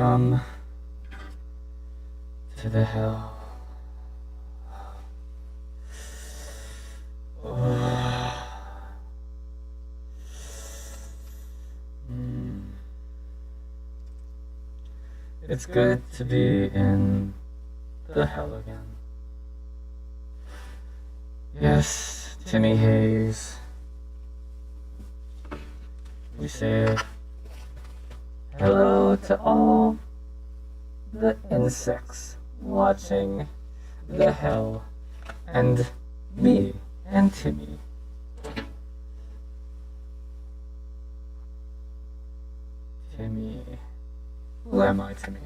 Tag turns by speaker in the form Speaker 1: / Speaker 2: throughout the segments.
Speaker 1: Welcome to the hell. It's good to be in the hell again. Yes, Timmy Hayes. We say hello to all the insects watching the hell, and me and Timmy. Timmy. Who am I, Timmy?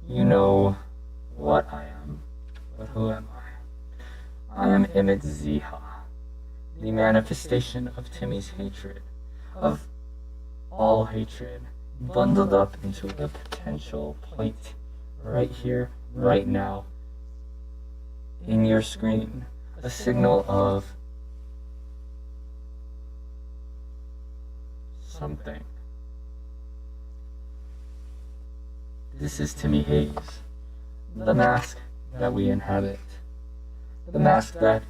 Speaker 1: You know what I am, but who am I? I am Imit Zeha, the manifestation of Timmy's hatred, of all hatred, bundled up into a potential point right here, right now, in your screen, a signal of something. This is Timmy Hayes, the mask that we inhabit, the mask that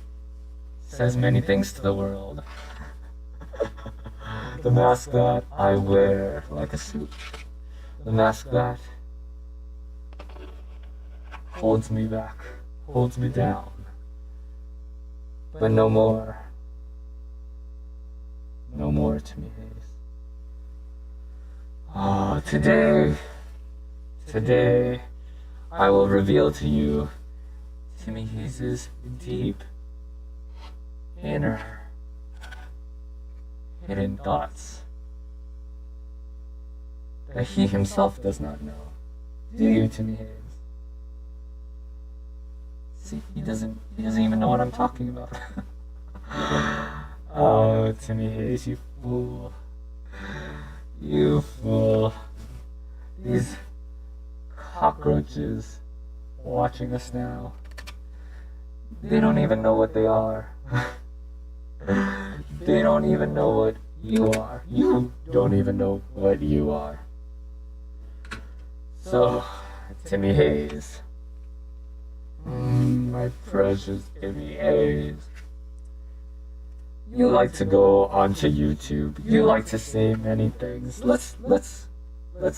Speaker 1: says many things to the world, the mask that I wear like a suit, the mask that holds me back, holds me down, but no more Timmy Hayes. Today, I will reveal to you Timmy Hayes' deep, inner, hidden thoughts that he himself does not know. Do you, Timmy Hayes? See, he doesn't even know what I'm talking about. Oh, Timmy Hayes, you fool. You fool. These cockroaches watching us now, they don't even know what they are. They don't even know what you are. You don't even know what you are. So, Timmy Hayes, my precious Timmy Hayes, you like to go onto YouTube. You like to say many things. Let's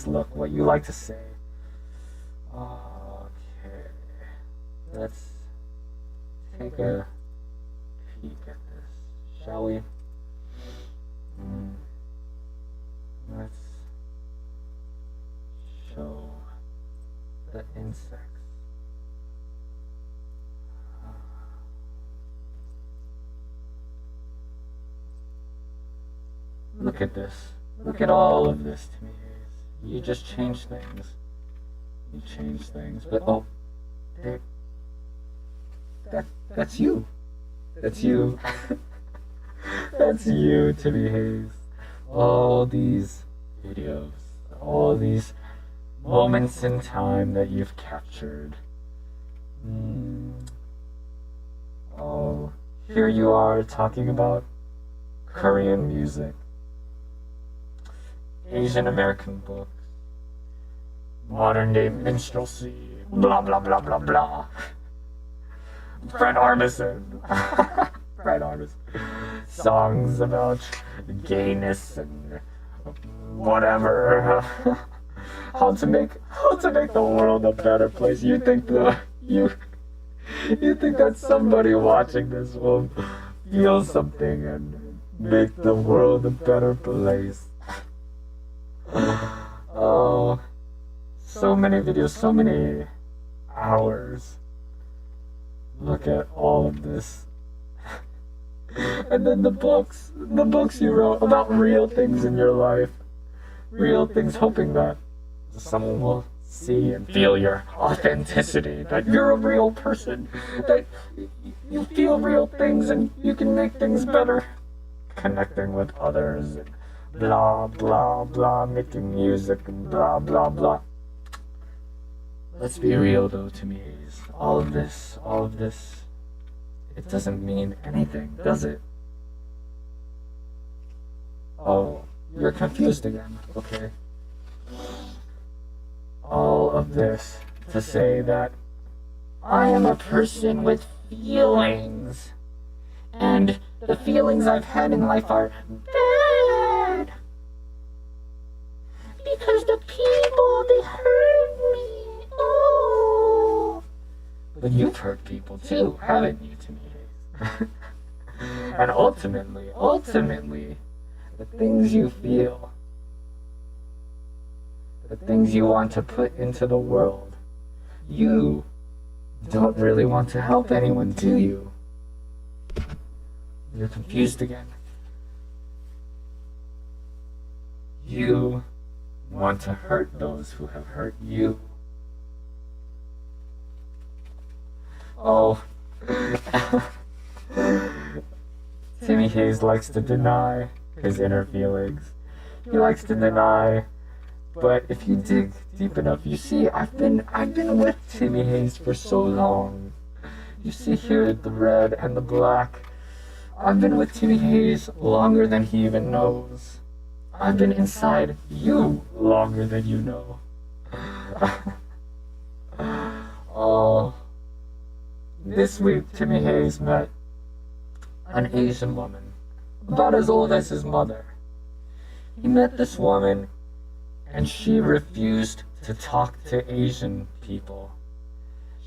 Speaker 1: look what you like to say. Okay, let's take a peek at this, shall we? Let's show the insects. Look at this. Look at all of this, Timmy Hayes. You just changed things. You changed things, but oh, that's you. That's you. That's you, Timmy Hayes. All these videos, all these moments in time that you've captured. Oh, here you are talking about Korean music, Asian American books, modern day minstrelsy, blah blah blah blah blah. Fred Armisen. Fred Armisen. Songs about gayness and whatever. How to make the world a better place. You think that somebody watching this will feel something and make the world a better place. Oh, so many videos, so many hours. Look at all of this. And then the books you wrote about real things in your life. Real things, hoping that someone will see and feel your authenticity, that you're a real person, that you feel real things and you can make things better. Connecting with others and blah blah blah, making music and blah blah blah. Let's be real though, Timmy Hayes. All of this, it doesn't mean anything, does it? Oh, you're confused again. Okay. of this to say that I am a person with feelings, and the feelings I've had in life are bad because the people, they hurt me. Oh. But you've hurt people too, haven't you, Timmy Hayes? And ultimately, the things you feel, the things you want to put into the world, you don't really want to help anyone, do you? You're confused again. You want to hurt those who have hurt you. Oh. Timmy Hayes likes to deny his inner feelings. He likes to deny, but if you dig deep enough, you see I've been with Timmy Hayes for so long. You see here the red and the black. I've been with Timmy Hayes longer than he even knows. I've been inside you longer than you know. Oh. This week, Timmy Hayes met an Asian woman, about as old as his mother. He met this woman, and she refused to talk to Asian people.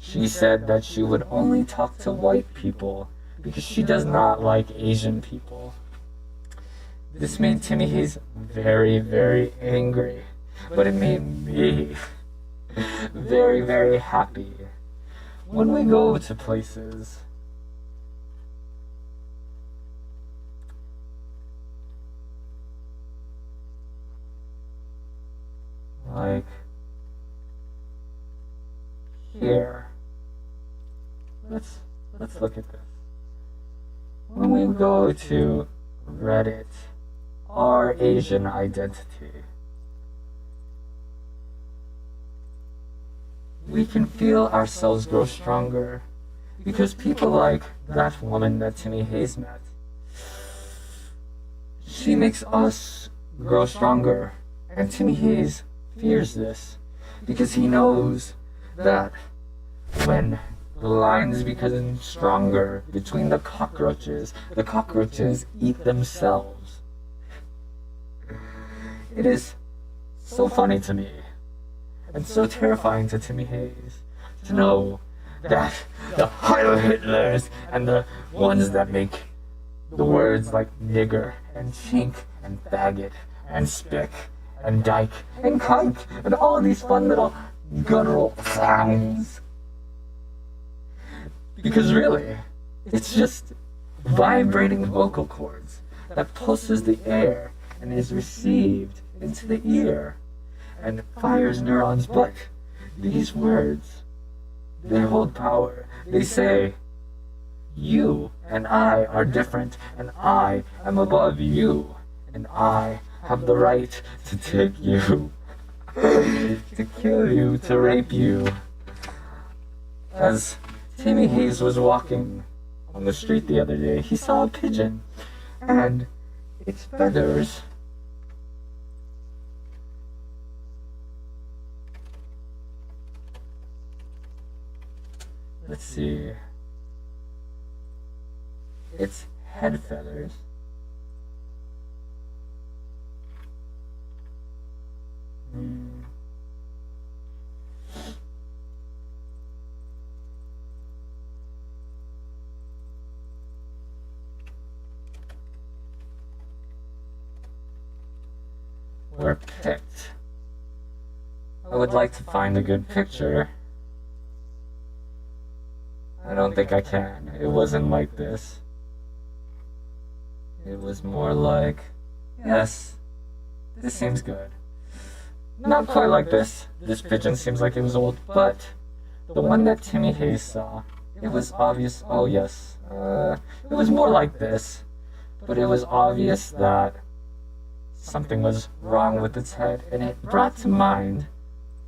Speaker 1: She said that she would only talk to white people because she does not like Asian people. This made Timmy Hayes very, very angry, but it made me very, very happy. When we go to places, like here, let's look at this. When we go to Reddit, our Asian identity, we can feel ourselves grow stronger because people like that woman that Timmy Hayes met, she makes us grow stronger. And Timmy Hayes fears this because he knows that when the lines become stronger between the cockroaches eat themselves. It is so funny to me and so terrifying to Timmy Hayes to know that the Heil Hitlers and the ones that make the words like nigger and chink and faggot and spick and dyke and kike and all these fun little guttural sounds. Because really, it's just vibrating vocal cords that pulses the air and is received into the ear and fires neurons. But these words, they hold power. They say, you and I are different, and I am above you, and I have the right to take you, to kill you, to rape you. As Timmy Hayes was walking on the street the other day, he saw a pigeon, and its feathers let's see, its head feathers were picked. I would like to find a good picture. I don't think I can. It wasn't like this. It was more like, yes, this seems good. Not quite like this. This pigeon seems like it was old, but the one that Timmy Hayes saw, it was obvious. Oh yes, it was more like this, but it was obvious that something was wrong with its head, and it brought to mind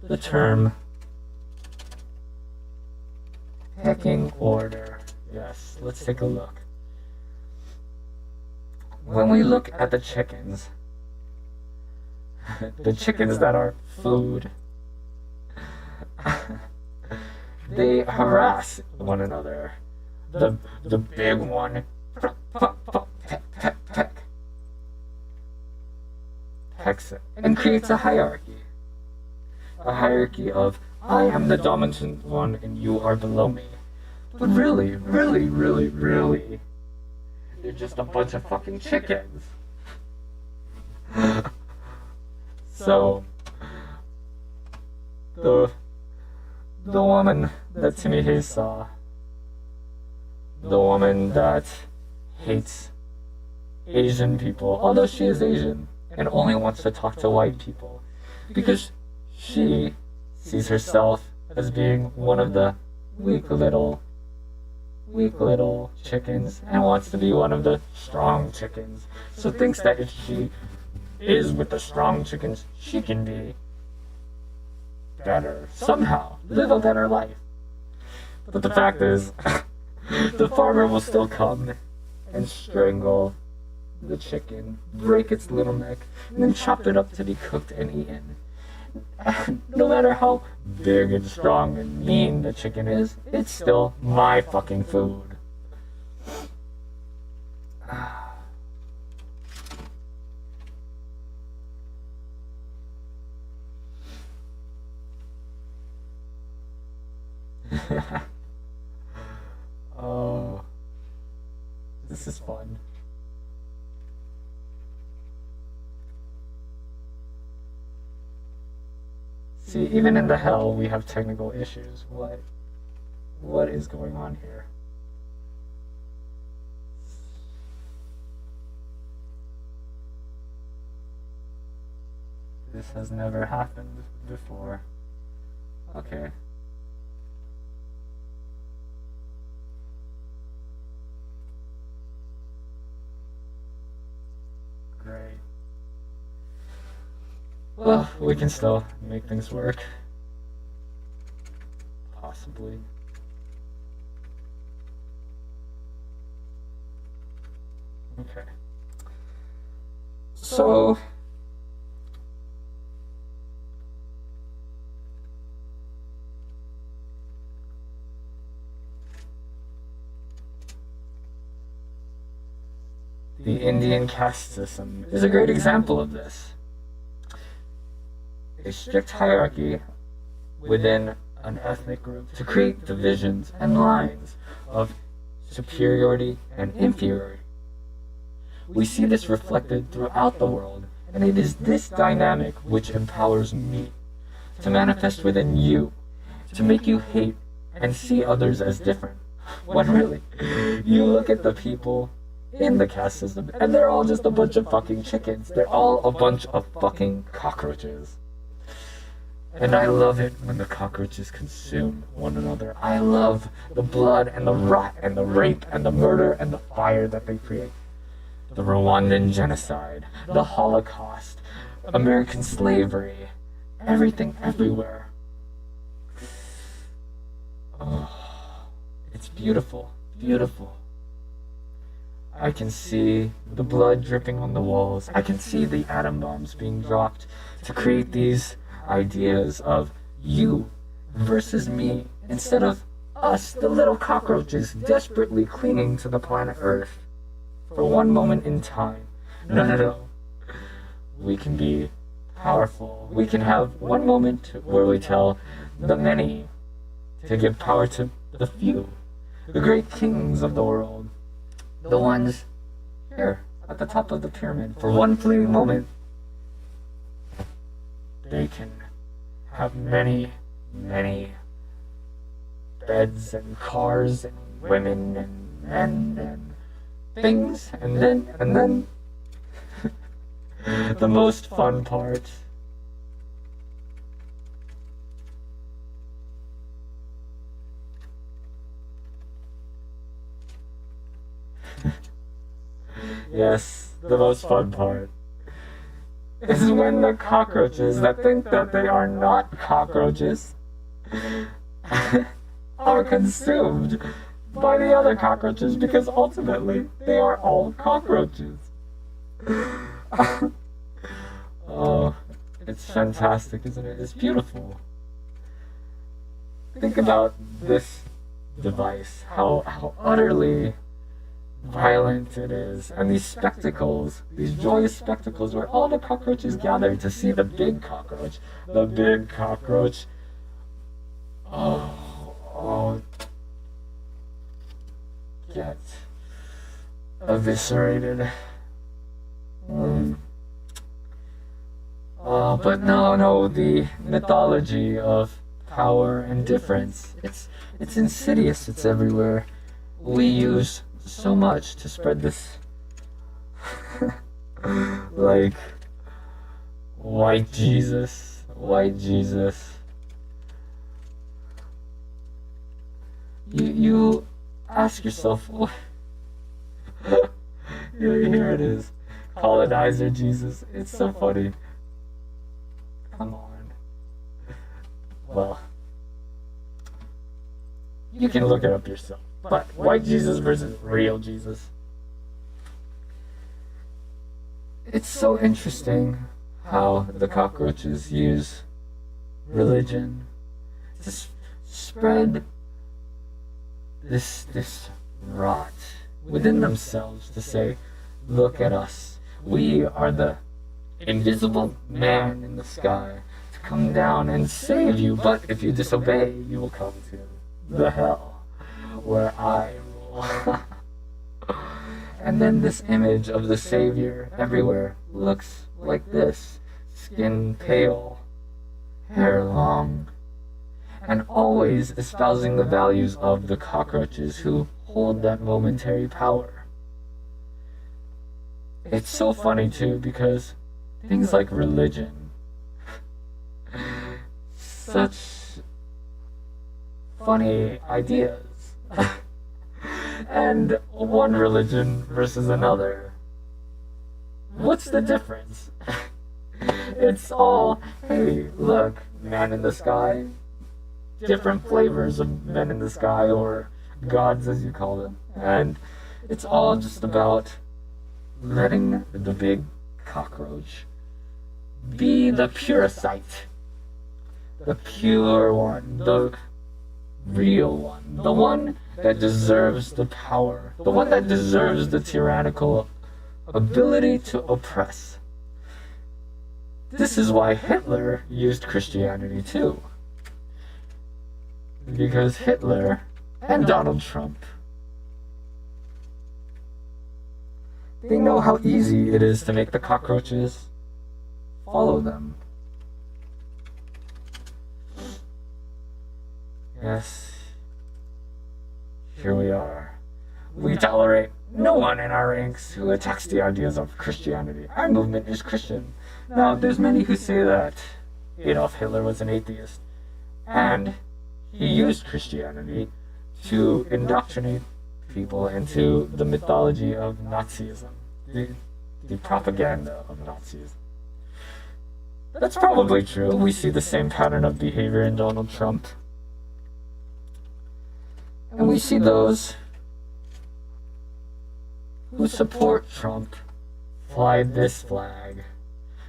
Speaker 1: the term pecking order. Yes, let's take a look. When we look at the chickens, the chickens that are food, they harass one another. The big one pecks it and creates a hierarchy. A hierarchy of, I am the dominant one and you are below me. But really, they're just a bunch of fucking chickens. So, the woman that Timmy Hayes saw, the woman that hates Asian people, although she is Asian, and only wants to talk to white people, because she sees herself as being one of the weak little chickens and wants to be one of the strong chickens. So thinks that if she is with the strong chickens, she can be better, somehow, live a better life. But the fact is, the farmer will still come and strangle the chicken, break its little neck, and then chop it up to be cooked and eaten. And no matter how big and strong and mean the chicken is, it's still my fucking food. Oh, this is fun. See, even in the hell, we have technical issues. What is going on here? This has never happened before. Okay. Great. Well, we can still make things work. Possibly. Okay. So, the Indian caste system is a great example of this. A strict hierarchy within an ethnic group to create divisions and lines of superiority and inferiority. We see this reflected throughout the world, and it is this dynamic which empowers me to manifest within you, to make you hate and see others as different, when really, you look at the people in the caste system, and they're all just a bunch of fucking chickens. They're all a bunch of fucking cockroaches. And I love it when the cockroaches consume one another. I love the blood and the rot and the rape and the murder and the fire that they create. The Rwandan genocide, the Holocaust, American slavery, everything everywhere. Oh, it's beautiful, beautiful. I can see the blood dripping on the walls. I can see the atom bombs being dropped to create these ideas of you versus me, instead of us, the little cockroaches, desperately clinging to the planet Earth for one moment in time. No. We can be powerful. We can have one moment where we tell the many to give power to the few, the great kings of the world, the ones here at the top of the pyramid. For one fleeting moment, they can have many beds and cars and women and men and things, and then the most fun part. Yes, the most fun part is when the cockroaches that think that they are not cockroaches are consumed by the other cockroaches, because ultimately they are all cockroaches. Oh, it's fantastic, isn't it? It's beautiful. think about this device, how utterly violent it is, and these spectacles, these joyous spectacles where all the cockroaches gather to see the big cockroach. The big cockroach. Oh, get eviscerated. But no, the mythology of power and difference, it's insidious, it's everywhere. We use so much to spread this like white Jesus. You ask yourself, here it is, colonizer Jesus. It's so funny. Come on. Well, you can look it up yourself. But white Jesus versus real Jesus. It's so interesting how the cockroaches use religion to spread this rot within themselves, to say, look at us. We are the invisible man in the sky to come down and save you, but if you disobey, you will come to the hell where I rule. And then this image of the Savior everywhere looks like this: skin pale, hair long, and always espousing the values of the cockroaches who hold that momentary power. It's so funny too, because things like religion, such funny ideas, and one religion versus another. What's the difference? It's all, hey, look, man in the sky, different flavors of men in the sky, or gods as you call them, and it's all just about letting the big cockroach be the Puricite, the pure one, the real one, the one that deserves the power, the one that deserves the tyrannical ability to oppress. This is why Hitler used Christianity too. Because Hitler and Donald Trump, they know how easy it is to make the cockroaches follow them. Yes, here we are. We tolerate no one in our ranks who attacks the ideas of Christianity. Our movement is Christian. Now, there's many who say that Adolf Hitler was an atheist, and he used Christianity to indoctrinate people into the mythology of Nazism, the propaganda of Nazism. That's probably true. We see the same pattern of behavior in Donald Trump. And we see those who support Trump fly this flag.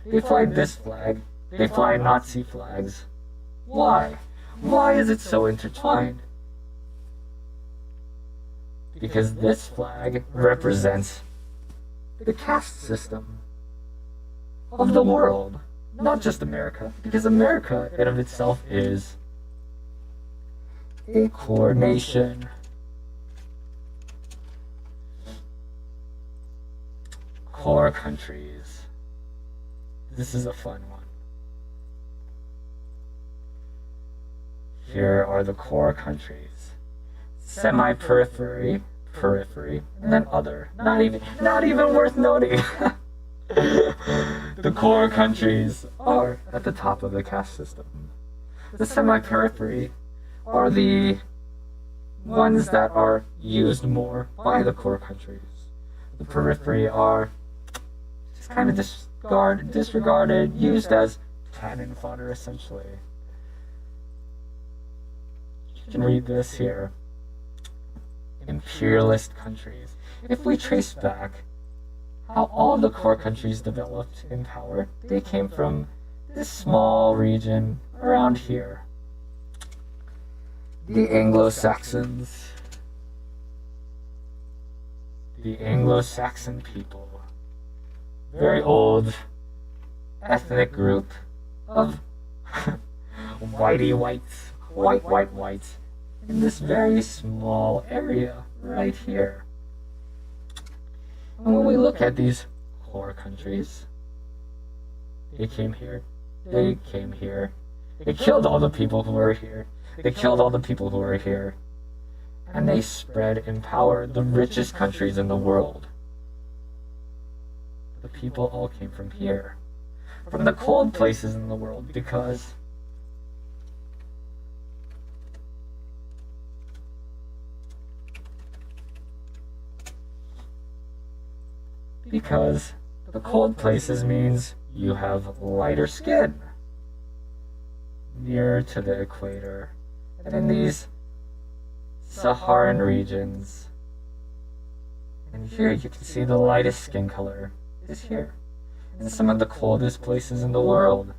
Speaker 1: They fly this flag. They fly Nazi flags. Why? Why is it so intertwined? Because this flag represents the caste system of the world, not just America, because America in of itself is a core nation. Core countries. This is a fun one. Here are the core countries. Semi-periphery, periphery, and then other. Not even worth noting. The core countries are at the top of the caste system. The semi-periphery are the ones that are used more by the core countries. The periphery are just kind of disregarded, used as cannon fodder, essentially. You can read this here. Imperialist countries. If we trace back how all the core countries developed in power, they came from this small region around here. the Anglo-Saxons. The Anglo-Saxon people. Very old ethnic group of whitey whites, whites, in this very small area right here. And when we look at these core countries, they came here, they killed all the people who were here, and they spread in power the richest countries in the world. The people all came from here, from the cold places in the world, because the cold places means you have lighter skin nearer to the equator, and in these Saharan regions, and here you can see the lightest skin color is here, in some of the coldest places in the world.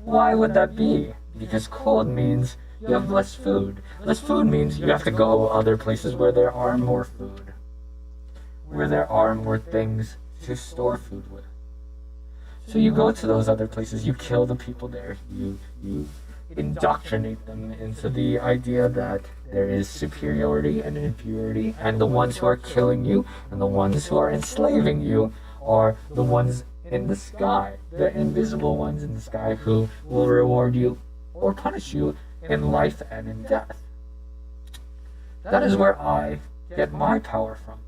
Speaker 1: Why would that be? Because cold means you have less food. Less food means you have to go other places where there are more food, where there are more things to store food with. So you go to those other places, you kill the people there, you indoctrinate them into the idea that there is superiority and inferiority, and the ones who are killing you and the ones who are enslaving you are the ones in the sky, the invisible ones in the sky who will reward you or punish you in life and in death. That is where I get my power from.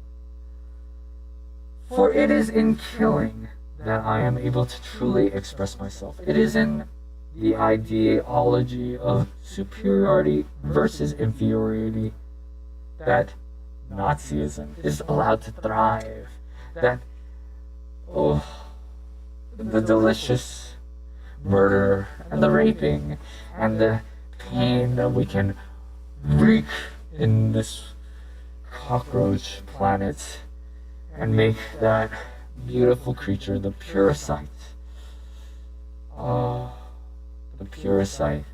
Speaker 1: For it is in killing that I am able to truly express myself. It is in the ideology of superiority versus inferiority that Nazism is allowed to thrive. That, the delicious murder and the raping and the pain that we can wreak in this cockroach planet and make that beautiful creature, the Puricite. The Puricite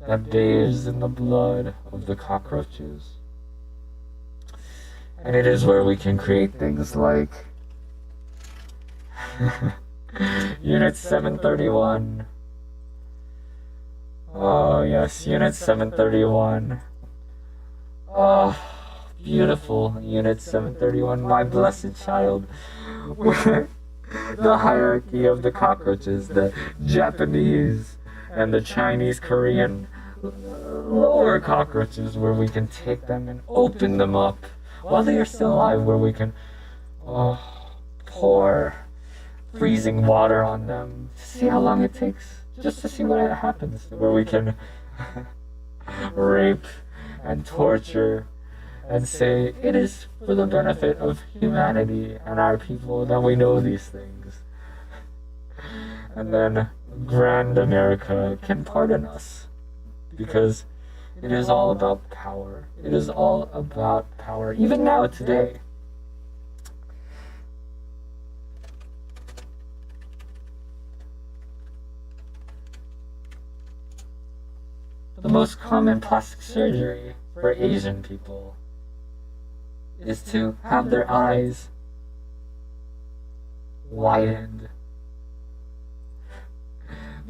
Speaker 1: that bathes in the blood of the cockroaches. And it is where we can create things like Unit 731. Oh yes, Unit 731. Oh, beautiful Unit 731, my blessed child. Where the hierarchy of the cockroaches, the Japanese and the Chinese, Korean lower cockroaches, where we can take them and open them up while they are still alive, where we can pour freezing water on them to see how long it takes, just to see what happens, where we can rape and torture and say it is for the benefit of humanity and our people that we know these things. And then Grand America can pardon us, because it is all about power. It is all about power, even now, today. The most common plastic surgery for Asian people is to have their eyes widened,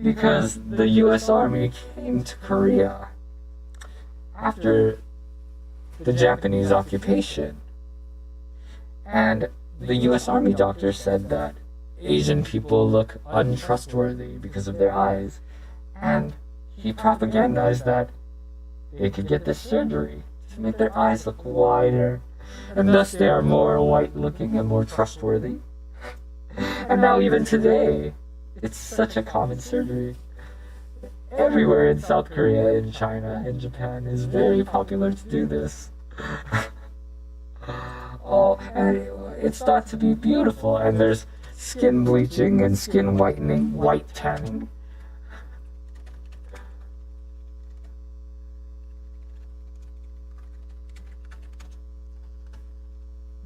Speaker 1: because the US Army came to Korea after the Japanese occupation, and the US Army doctor said that Asian people look untrustworthy because of their eyes, and he propagandized that they could get this surgery to make their eyes look wider, and thus they are more white-looking and more trustworthy. And now even today, it's such a common surgery. Everywhere in South Korea, in China, in Japan, is very popular to do this. And it's thought to be beautiful, and there's skin bleaching and skin whitening, white tanning.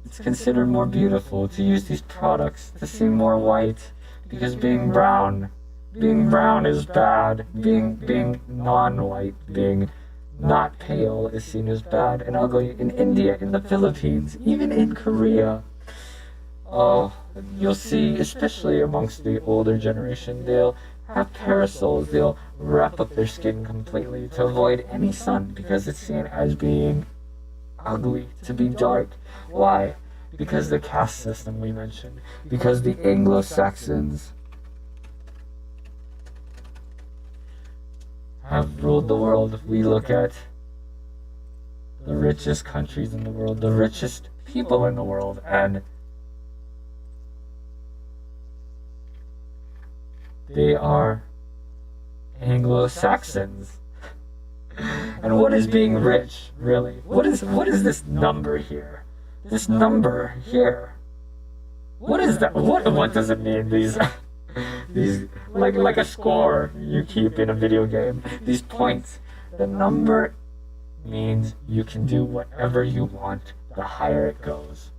Speaker 1: It's considered more beautiful to use these products to seem more white, because being brown is bad. Being non-white, being not pale is seen as bad and ugly. In India, in the Philippines, even in Korea. Oh, you'll see, especially amongst the older generation, they'll have parasols. They'll wrap up their skin completely to avoid any sun because it's seen as being ugly, to be dark. Why? Because the caste system we mentioned. Because the Anglo-Saxons have ruled the world. We look at the richest countries in the world, the richest people in the world, and they are Anglo-Saxons. And what is being rich, really? What is this number here? This number here. What is that? What does it mean? These like a score you keep in a video game. These points. The number means you can do whatever you want. The higher it goes.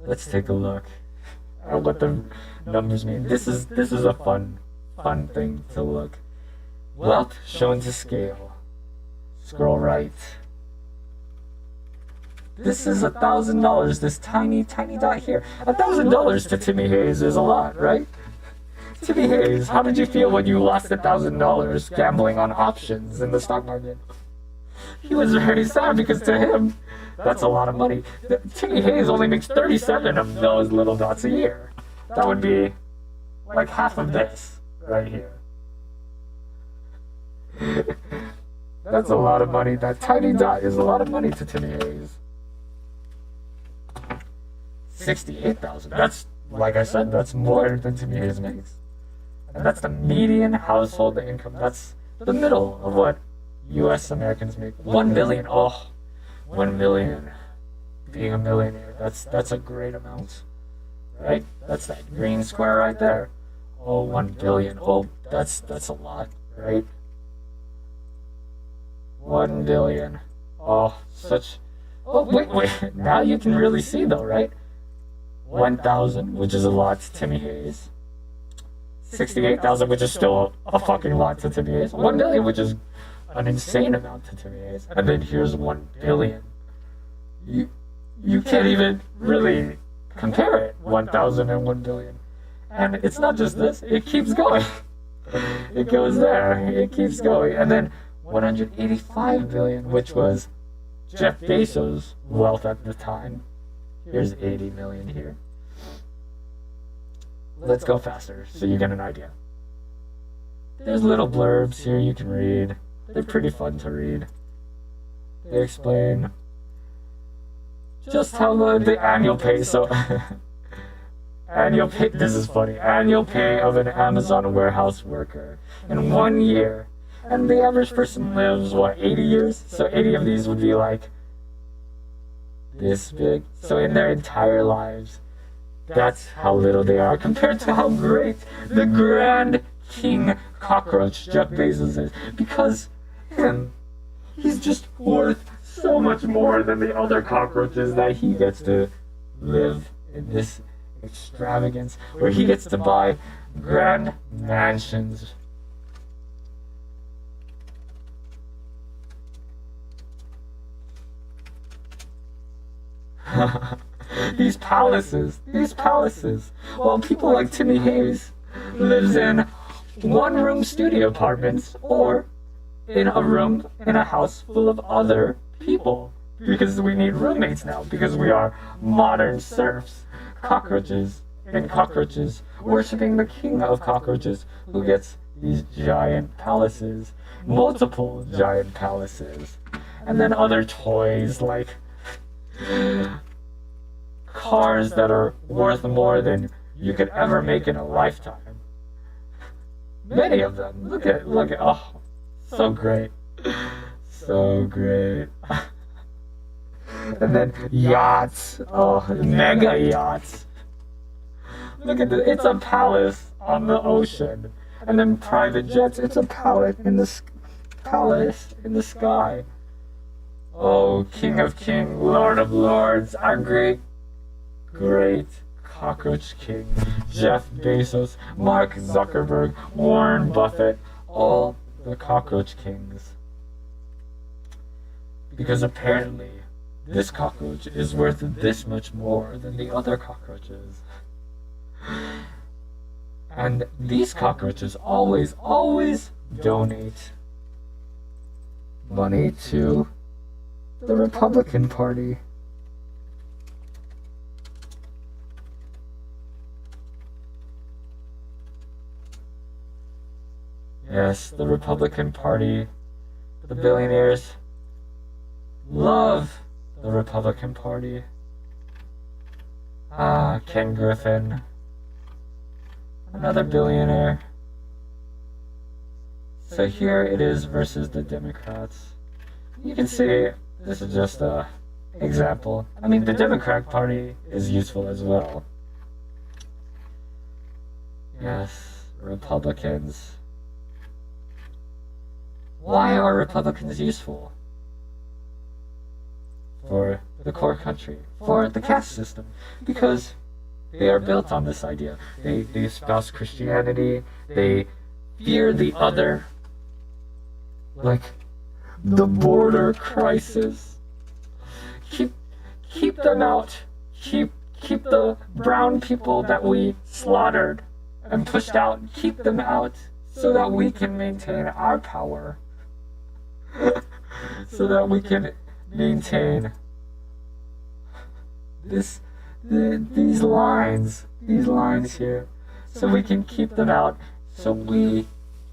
Speaker 1: Let's take a look at what the numbers mean. This is a fun thing to look. Wealth shown to scale. Scroll right. This is $1,000. This tiny dot here. $1,000 to Timmy Hayes is a lot, right? Timmy Hayes, how did you feel when you lost $1,000 gambling on options in the stock market? He was very sad because to him, that's a lot of money. Timmy Hayes only makes 37 of those little dots a year. That would be like half of this right here. That's a lot of money. That tiny dot is a lot of money to Timmy Hayes. 68,000. That's, like I said, that's more than Timmy Hayes makes. And that's the median household income. That's the middle of what U.S. Americans make. 1 million. Oh, 1 million. Being a millionaire. That's a great amount. Right? That's that green square right there. Oh, 1 billion. Oh, that's a lot, right? 1 billion. Oh, such... Oh, wait. Now you can really see though, right? 1,000, which is a lot to Timmy Hayes. 68,000, which is still a fucking lot to Timmy Hayes. 1 million, which is an insane amount to Timmy Hayes. And then here's 1 billion. You can't even really compare it. 1,000 and 1 billion. And it's not just this, it keeps going. It goes there, it keeps going. And then 185 billion, which was Jeff Bezos' wealth at the time. Here's 80 million here. Let's go faster so you get an idea. There's little blurbs here you can read. They're pretty fun to read. They explain just how the annual pay. So annual pay, this is funny. Annual pay of an Amazon warehouse worker in 1 year. And the average person lives, what, 80 years? So 80 of these would be like this big. So in their entire lives, that's how little they are compared to how great the grand king cockroach Jeff Bezos is. Because he's just worth so much more than the other cockroaches that he gets to live in this extravagance where he gets to buy grand mansions. These palaces. While people like Timmy Hayes lives in one-room studio apartments or in a house full of other people. Because we need roommates now, because we are modern serfs. Cockroaches worshipping the king of cockroaches who gets these giant palaces, multiple giant palaces. And then other toys like cars that are worth more than you could ever make in a lifetime. Many of them. Look at, oh, so great. So great. And then yachts. Oh, mega yachts. Look at this. It's a palace on the ocean. And then private jets. It's a palace in the sky. Oh, King of Kings, Lord of Lords, our great great cockroach king, Jeff Bezos, Mark Zuckerberg, Warren Buffett, all the cockroach kings. Because apparently, this cockroach is worth this much more than the other cockroaches. And these cockroaches always donate money to the Republican Party. Yes, the Republican Party, the billionaires love the Republican Party. Ken Griffin, another billionaire. So here it is versus the Democrats. You can see this is just a example. I mean, the Democratic Party is useful as well. Yes, Republicans. Why are Republicans useful? For the core country, for the caste system, because they are built on this idea. They espouse Christianity, they fear the other, like the border crisis. Keep them out. Keep the brown people that we slaughtered and pushed out, keep them out so that we can maintain our power. So that we can maintain these lines here, so we can keep them out, so we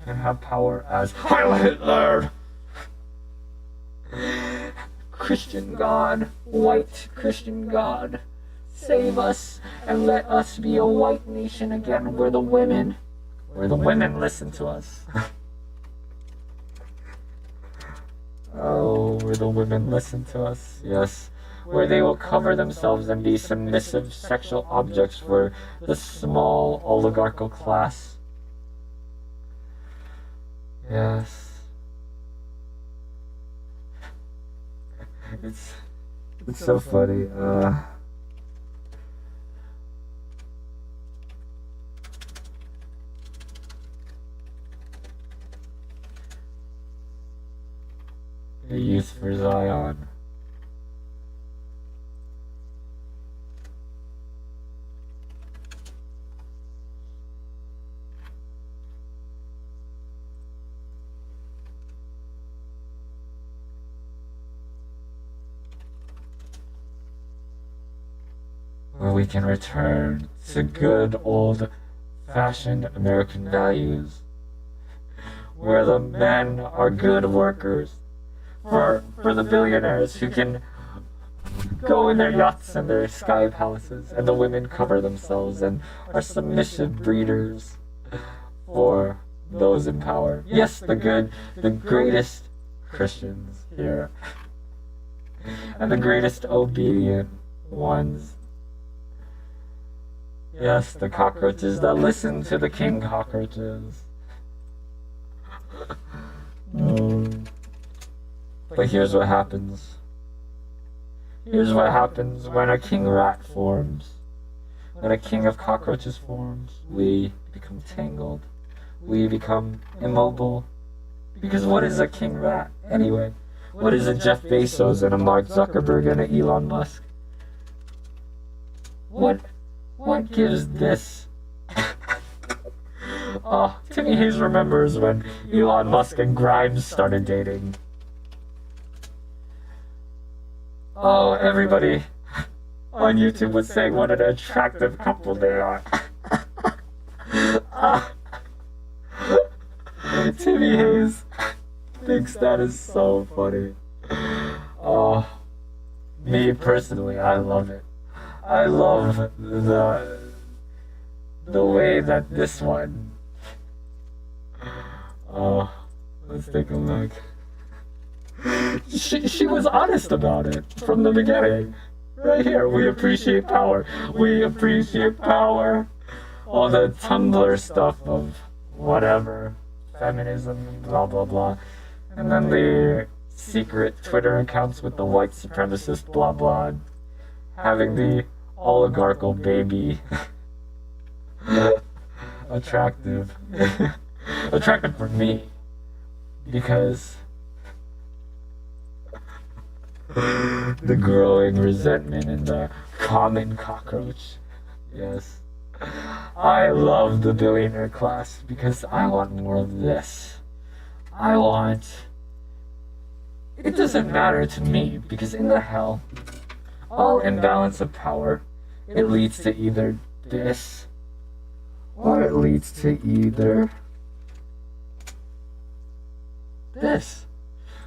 Speaker 1: can have power as Heil Hitler, Christian God, white Christian God, save us and let us be a white nation again, where the women listen to us. Oh, where the women listen to us, yes. Where they will cover themselves and be submissive sexual objects for the small oligarchical class. Yes. It's so funny. The Youth for Zion. Where we can return to good old-fashioned American values, where the men are good workers, for the billionaires who can go in their yachts and their sky palaces, and the women cover themselves and are submissive breeders for those in power. Yes, the greatest Christians here, and the greatest obedient ones. Yes, the cockroaches that listen to the king cockroaches. But here's what happens. Here's what happens when a king rat forms. When a king of cockroaches forms, we become tangled. We become immobile. Because what is a king rat, anyway? What is a Jeff Bezos and a Mark Zuckerberg and an Elon Musk? What gives this? Timmy Hayes remembers when Elon Musk and Grimes started dating. Oh, everybody on YouTube was saying what an attractive couple they are. Timmy Hayes thinks that is so funny. Oh, me personally, I love it. I love the way that this one. Oh, let's take a look. She was honest about it from the beginning. Right here, we appreciate power. We appreciate power. All the Tumblr stuff of whatever, feminism, blah blah blah. And then the secret Twitter accounts with the white supremacist blah blah. Having the oligarchical baby. Attractive. Attractive for me. Because the growing resentment in the common cockroach. Yes. I love the billionaire class because I want more of this. I want... It doesn't matter to me because in the hell, all imbalance of power, it leads to either this or it leads to either this,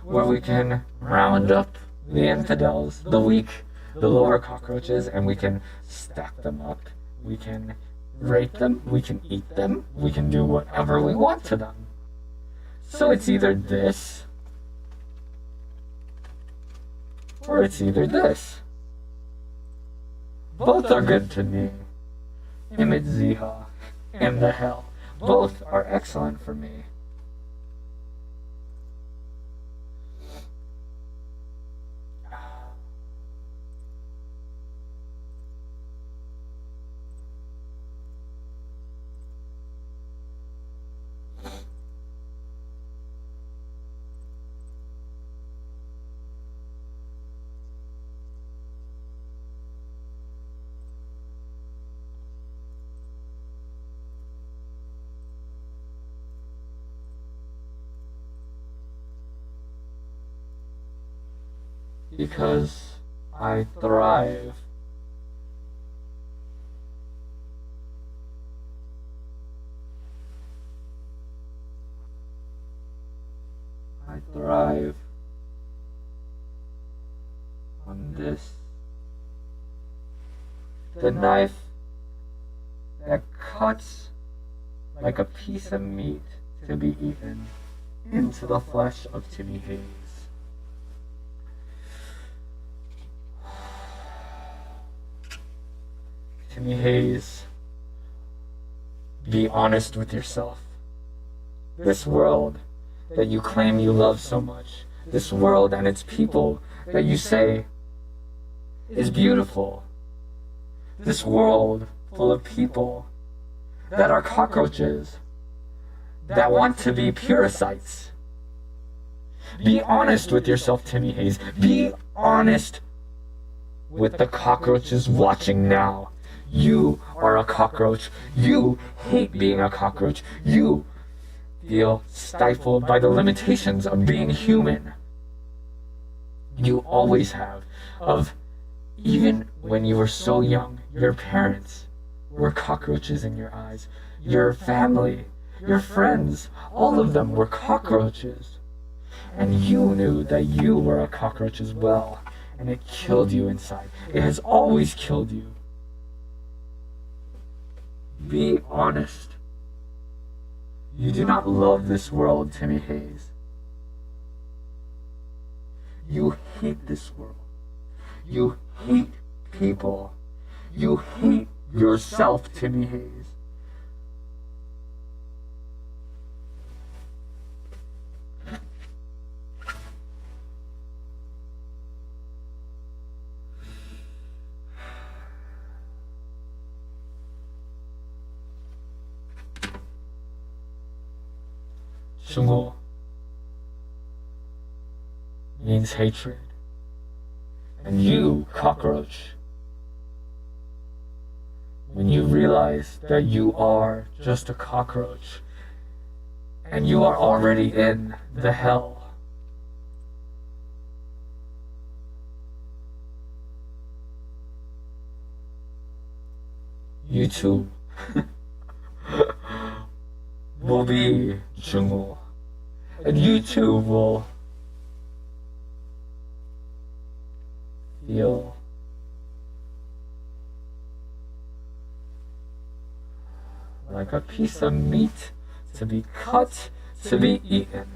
Speaker 1: where we can round up the infidels, the weak, the lower cockroaches, and we can stack them up. We can rape them, we can eat them, we can do whatever we want to them. So it's either this or it's either this. Both are good to me. Imit, Zeha, and the hell. Both are excellent for me. Because I thrive. I thrive on this. The knife that cuts like a piece of meat to be eaten into the flesh of Timmy Hayes. Timmy Hayes, be honest with yourself. This world that you claim you love so much, this world and its people that you say is beautiful, this world full of people that are cockroaches, that want to be puricites. Be honest with yourself, Timmy Hayes. Be honest with the cockroaches watching now. You are a cockroach. You hate being a cockroach. You feel stifled by the limitations of being human. You always have. Even when you were so young, your parents were cockroaches in your eyes. Your family, your friends, all of them were cockroaches. And you knew that you were a cockroach as well. And it killed you inside. It has always killed you. Be honest. You do not love this world, Timmy Hayes. You hate this world. You hate people. You hate yourself, Timmy Hayes. Shungo means hatred. And you, cockroach, when you realize that you are just a cockroach and you are already in the hell, you too will be Jungle, and you too will feel like a piece of meat to be cut, to be eaten.